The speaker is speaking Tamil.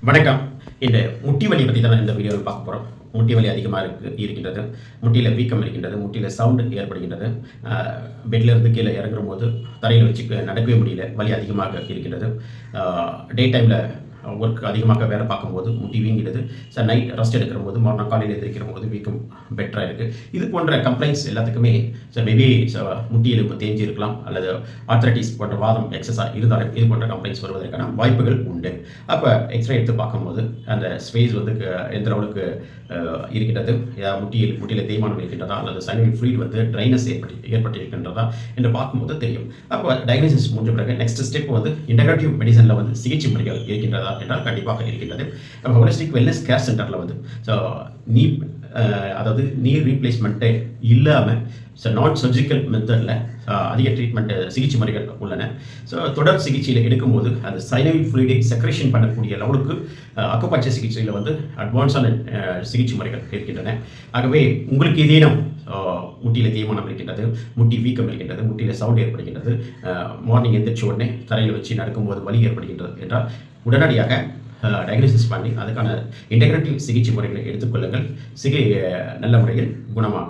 வணக்கம். இந்த முட்டி வலி பத்தி தான் இந்த வீடியோவில் பார்க்க போறோம். முட்டி வலி அதிகமாக இருக்கின்றது. முட்டியில வீக்கம் இருக்கின்றது. முட்டியில சவுண்ட் ஏற்படுகின்றது. பெட்ல இருந்து கீழ இறங்கும்போது தரையில வச்சு நடக்கவே முடியல. வலி அதிகமாக இருக்கின்றது. டே டைம்ல ஒர்க் அதிகமாக வேலை பார்க்கும்போது முட்டி வீங்கிடுது. நைட் ரெஸ்ட் எடுக்கும்போது மறுநாள் காலையில் எந்திரிக்கும்போது வீக்கம் பெட்டரா இருக்கு. இது போன்ற கம்ப்ளைண்ட்ஸ் எல்லாத்துக்குமே மேபி முட்டி எலும்பு தேஞ்சு இருக்கலாம், அல்லது ஆர்த்ரைட்டிஸ் போன்ற வாதம் எக்ஸஸா இருந்தாலும் இது போன்ற கம்ப்ளைண்ட்ஸ் வருவதற்கான வாய்ப்புகள் உண்டு. அப்ப எக்ஸ்ரே எடுத்து பார்க்கும்போது அந்த ஸ்பேஸ் வந்து எந்த அளவுக்கு இருக்கின்றது, முட்டியில தேய்மானம் இருக்கின்றதா, அல்லது சைனோவியல் ஃப்ளூயிட் வந்து ட்ரைனஸ் ஏற்பட்டிருக்கின்றதா என்று பார்க்கும்போது தெரியும். அப்போ டயக்னோசிஸ் முடிஞ்ச பிறகு நெக்ஸ்ட் ஸ்டெப் வந்து இன்டகிரேட்டிவ் மெடிசன்ல வந்து சிகிச்சை முறைகள் இருக்கின்றதா என்றால் கண்டிப்பாக இருக்கின்றது. நம்ம ஹோலிஸ்டிக் வெல்னஸ் கேர் சென்டர்ல வந்து நீ அதாவது நீ ரீப்ளேஸ்மெண்ட்டே இல்லாமல் நான் சர்ஜிக்கல் மெத்தடில் அதிக ட்ரீட்மெண்ட் சிகிச்சை முறைகள் உள்ளன. தொடர் சிகிச்சையில் எடுக்கும்போது அந்த சைனோவியல் ஃப்ளூயிடை செக்ரேஷன் பண்ணக்கூடிய லெவலுக்கு அக்குபஞ்சர் சிகிச்சையில் வந்து அட்வான்ஸான சிகிச்சை முறைகள் இருக்கின்றன. ஆகவே உங்களுக்கு ஏதேனும் முட்டியில் தேய்மானம் இருக்கின்றது, முட்டி வீக்கம் இருக்கின்றது, முட்டியில் சவுண்ட் ஏற்படுகின்றது, மார்னிங் எந்திரிச்ச உடனே தரையில் வச்சு நடக்கும்போது வலி ஏற்படுகின்றது என்றால் உடனடியாக டயக்னோசிஸ் பண்ணி அதுக்கான இன்டகிரேட்டிவ் சிகிச்சை முறைகளை எடுத்துக்கொள்ளுங்கள். நல்ல முறையில் குணமாகும்.